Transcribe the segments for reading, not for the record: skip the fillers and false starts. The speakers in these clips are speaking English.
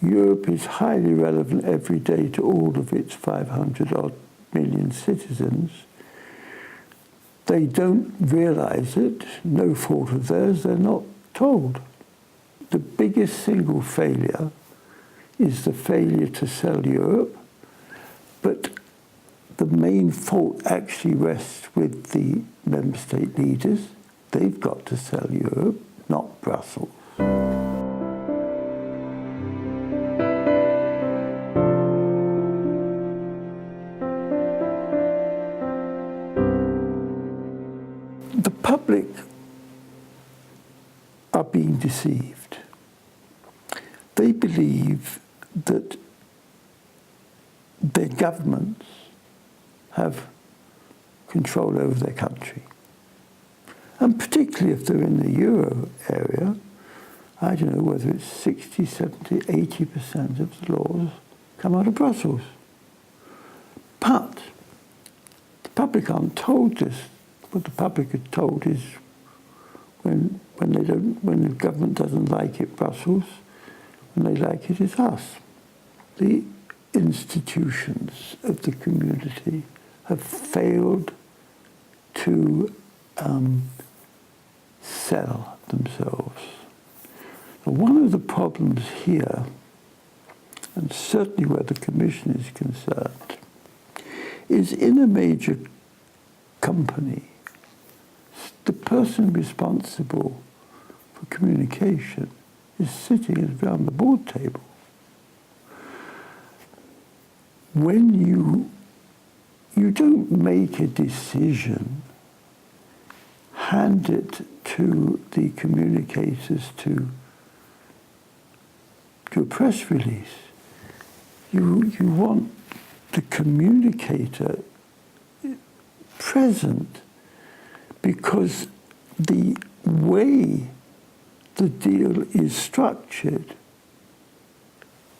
Europe is highly relevant every day to all of its 500-odd million citizens. They don't realise it, no fault of theirs, they're not told. The biggest single failure is the failure to sell Europe, but the main fault actually rests with the member state leaders. They've got to sell Europe, not Brussels. The public are being deceived. They believe that their governments have control over their country. And particularly if they're in the euro area, I don't know whether it's 60, 70, 80% of the laws come out of Brussels. But the public aren't told this. What the public are told is when the government doesn't like it, Brussels, when they like it, it's us. The institutions of the community have failed to sell themselves. Now, one of the problems here, and certainly where the Commission is concerned, is in a major company, the person responsible for communication is sitting around the board table. When you don't make a decision, hand it to the communicators to do a press release. You want the communicator present, because the way the deal is structured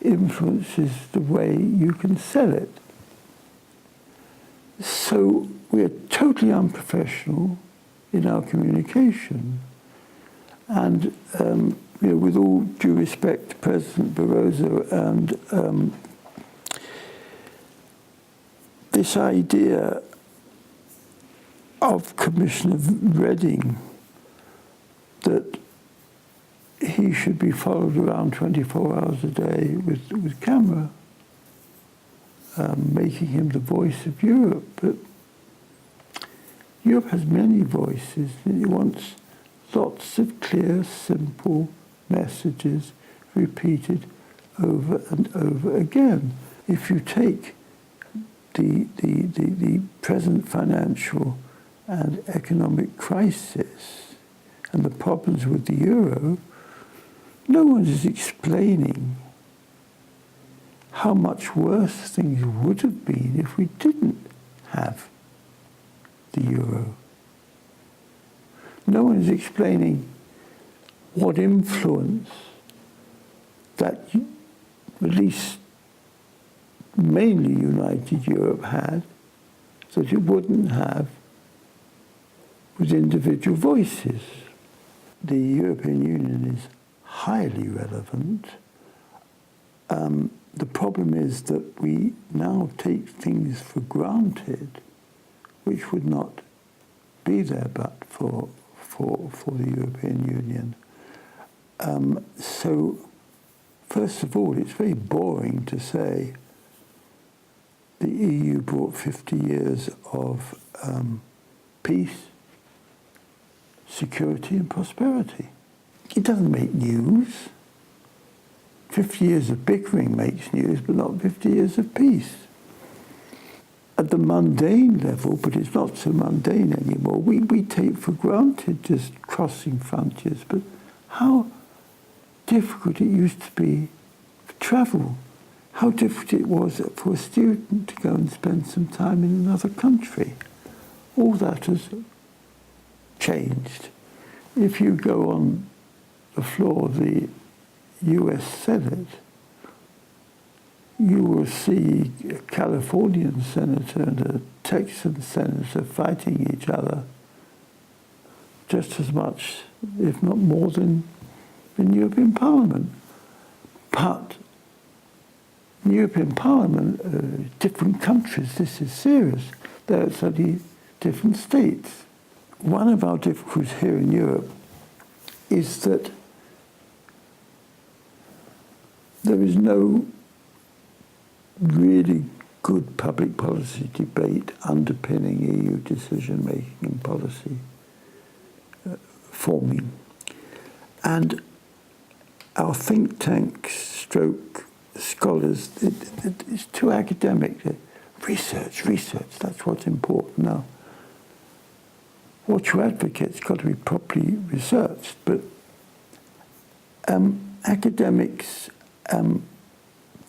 influences the way you can sell it. So we're totally unprofessional in our communication. And with all due respect to President Barroso and this idea of Commissioner Reding that he should be followed around 24 hours a day with camera, making him the voice of Europe. But Europe has many voices, and it wants lots of clear, simple messages repeated over and over again. If you take the present financial and economic crisis and the problems with the euro, no one is explaining how much worse things would have been if we didn't have the euro. No one is explaining what influence that at least mainly united Europe had that it wouldn't have with individual voices. The European Union is highly relevant. The problem is that we now take things for granted which would not be there but for the European Union. So, first of all, it's very boring to say the EU brought 50 years of peace, security and prosperity. It doesn't make news. 50 years of bickering makes news, but not 50 years of peace. At the mundane level, but it's not so mundane anymore, we take for granted just crossing frontiers, but how difficult it used to be for travel, how difficult it was for a student to go and spend some time in another country. All that has changed. If you go on the floor of the US Senate, you will see a Californian senator and a Texan senator fighting each other just as much, if not more, than in European Parliament. But In the European Parliament, different countries, this is serious. They're suddenly different states. One of our difficulties here in Europe is that there is no really good public policy debate underpinning EU decision-making and policy forming. And our think tanks stroke scholars, it's too academic. Research, that's what's important now. What you advocate's got to be properly researched, but academics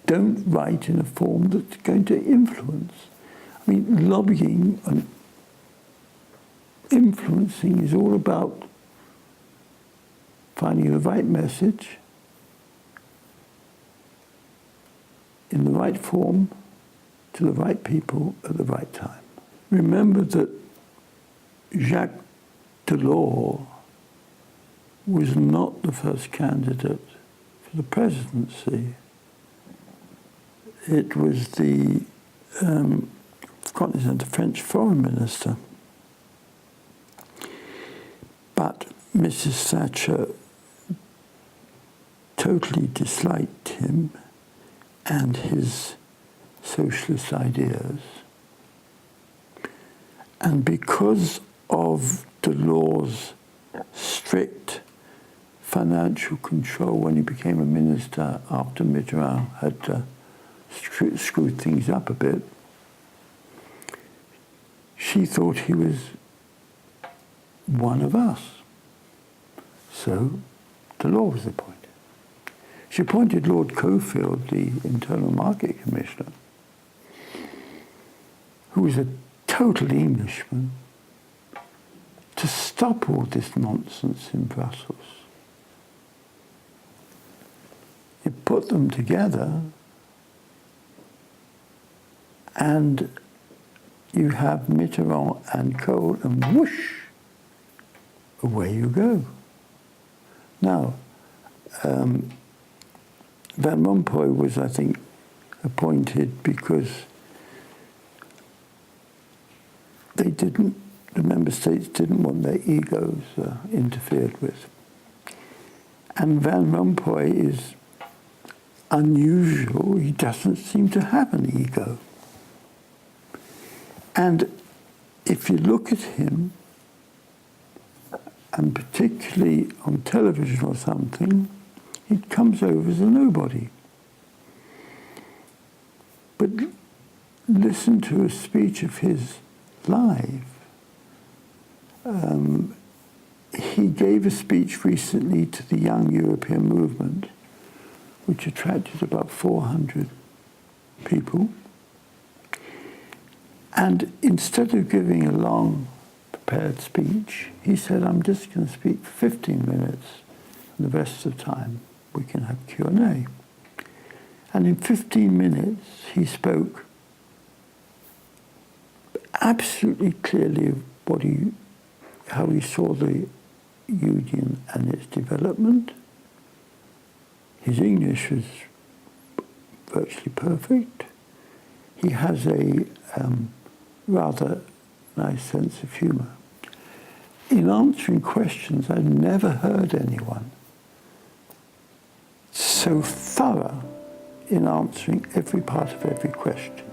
don't write in a form that's going to influence. I mean, lobbying and influencing is all about finding the right message in the right form to the right people at the right time. Remember that Jacques Delors was not the first candidate for the presidency. It was the French foreign minister. But Mrs. Thatcher totally disliked him and his socialist ideas. And because of Delors' strict financial control when he became a minister after Mitterrand had screwed things up a bit, she thought he was one of us. So Delors was appointed. She appointed Lord Cockfield, the Internal Market Commissioner, who was a total Englishman, to stop all this nonsense in Brussels. You put them together and you have Mitterrand and Kohl, and whoosh, away you go. Now, Van Rompuy was, I think, appointed because the member states didn't want their egos interfered with. And Van Rompuy is unusual. He doesn't seem to have an ego. And if you look at him, and particularly on television or something, he comes over as a nobody. But listen to a speech of his live. He gave a speech recently to the Young European Movement, which attracted about 400 people. And instead of giving a long prepared speech, he said, I'm just going to speak for 15 minutes, and the rest of the time we can have Q&A. And in 15 minutes, he spoke absolutely clearly of how he saw the Union and its development. His English was virtually perfect. He has a rather nice sense of humour. In answering questions, I've never heard anyone so thorough in answering every part of every question.